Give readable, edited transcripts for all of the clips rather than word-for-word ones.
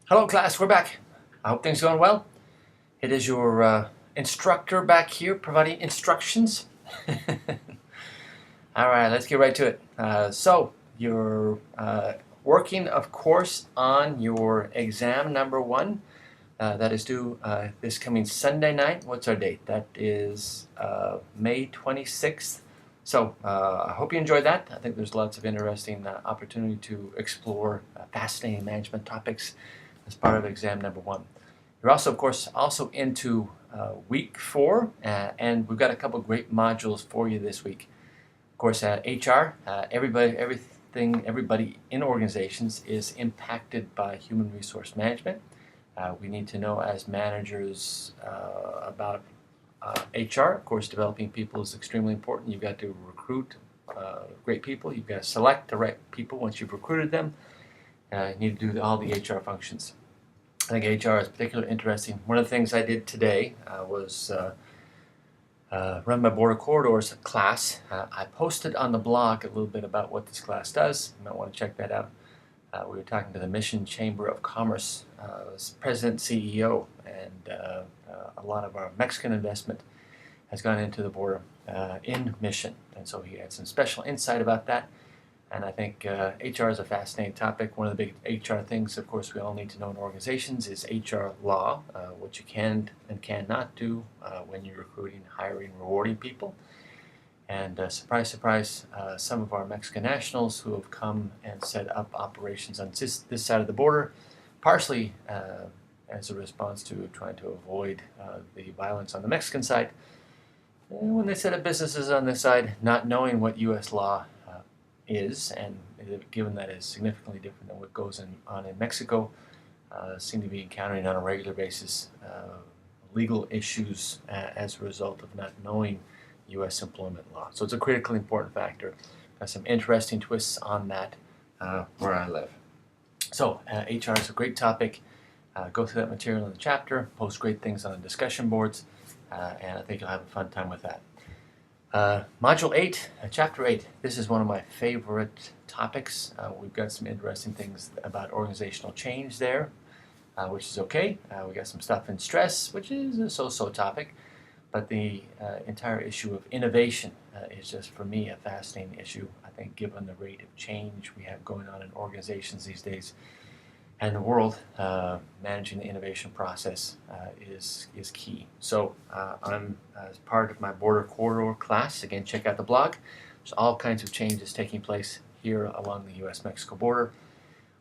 Hello class, we're back. I hope things are going well. It is your instructor back here providing instructions. All right, let's get right to it. So you're working, of course, on your exam number one. That is due this coming Sunday night. What's our date? That is May 26th. So I hope you enjoyed that. I think there's lots of interesting opportunity to explore fascinating management topics as part of exam number one. You're also, of course, also into week four, and we've got a couple great modules for you this week. Of course, HR, everybody in organizations is impacted by human resource management. We need to know as managers about HR. Of course, developing people is extremely important. You've got to recruit great people. You've got to select the right people once you've recruited them. You need to do all the HR functions. I think HR is particularly interesting. One of the things I did today was run my Border Corridors class. I posted on the blog a little bit about what this class does. You might want to check that out. We were talking to the Mission Chamber of Commerce, President, CEO, and a lot of our Mexican investment has gone into the border in Mission. And so he had some special insight about that. And I think HR is a fascinating topic. One of the big HR things, of course, we all need to know in organizations is HR law, what you can and cannot do when you're recruiting, hiring, rewarding people. And surprise, surprise, some of our Mexican nationals who have come and set up operations on this side of the border, partially as a response to trying to avoid the violence on the Mexican side. And when they set up businesses on this side, not knowing what U.S. law is, and given that is significantly different than what goes on in Mexico, seem to be encountering on a regular basis legal issues as a result of not knowing U.S. employment law. So it's a critically important factor. Got some interesting twists on that where I live. So HR is a great topic. Go through that material in the chapter, post great things on the discussion boards, and I think you'll have a fun time with that. Module 8, Chapter 8, this is one of my favorite topics. We've got some interesting things about organizational change there, which is okay. We got some stuff in stress, which is a so-so topic, but the entire issue of innovation is just, for me, a fascinating issue. I think given the rate of change we have going on in organizations these days, and the world, managing the innovation process is key. So I'm, as part of my Border Corridor class, again, check out the blog. There's all kinds of changes taking place here along the U.S.-Mexico border.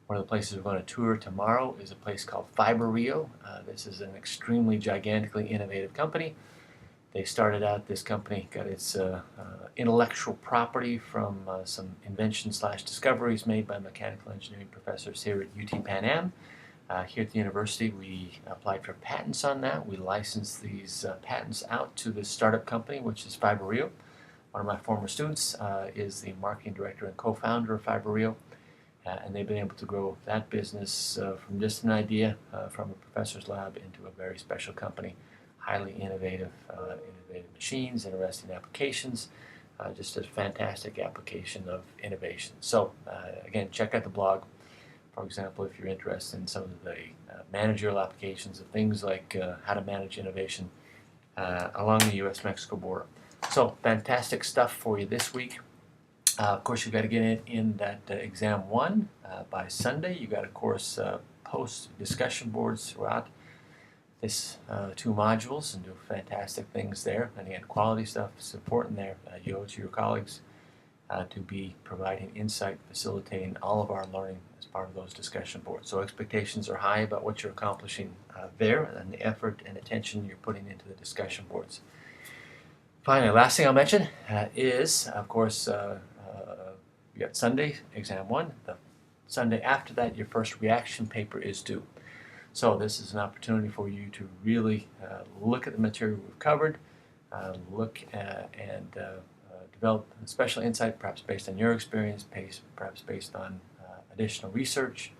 One of the places we're going to tour tomorrow is a place called FibreRio. This is an extremely gigantically innovative company. They started out, this company got its intellectual property from some inventions/discoveries made by mechanical engineering professors here at UT Pan Am. Here at the university, we applied for patents on that. We licensed these patents out to this startup company, which is FibreRio. One of my former students is the marketing director and co-founder of FibreRio, and they've been able to grow that business from just an idea from a professor's lab into a very special company. Highly innovative machines, interesting applications, just a fantastic application of innovation. So again, check out the blog. For example, if you're interested in some of the managerial applications of things like how to manage innovation along the U.S.-Mexico border. So fantastic stuff for you this week. Of course, you've got to get it in that exam one by Sunday. You've got to, of course, post discussion boards throughout this 2 modules and do fantastic things there. And again, quality stuff is important there. You owe it to your colleagues to be providing insight, facilitating all of our learning as part of those discussion boards. So expectations are high about what you're accomplishing there and the effort and attention you're putting into the discussion boards. Finally, last thing I'll mention is, of course, you got Sunday, exam 1. The Sunday after that, your first reaction paper is due. So this is an opportunity for you to really look at the material we've covered, look and develop special insight, perhaps based on your experience, perhaps based on additional research,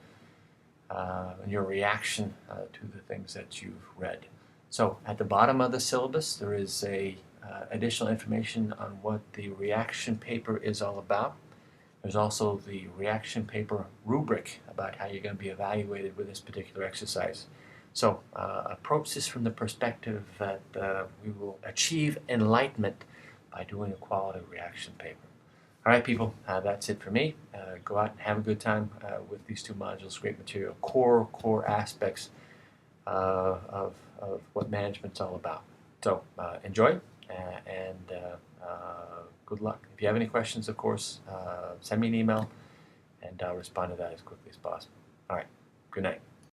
and your reaction to the things that you've read. So at the bottom of the syllabus, there is additional information on what the reaction paper is all about. There's also the reaction paper rubric about how you're going to be evaluated with this particular exercise. So approach this from the perspective that we will achieve enlightenment by doing a quality reaction paper. All right, people, that's it for me. Go out and have a good time with these two modules. Great material, core aspects of what management's all about. So enjoy and good luck. If you have any questions, of course, send me an email and I'll respond to that as quickly as possible. All right, good night.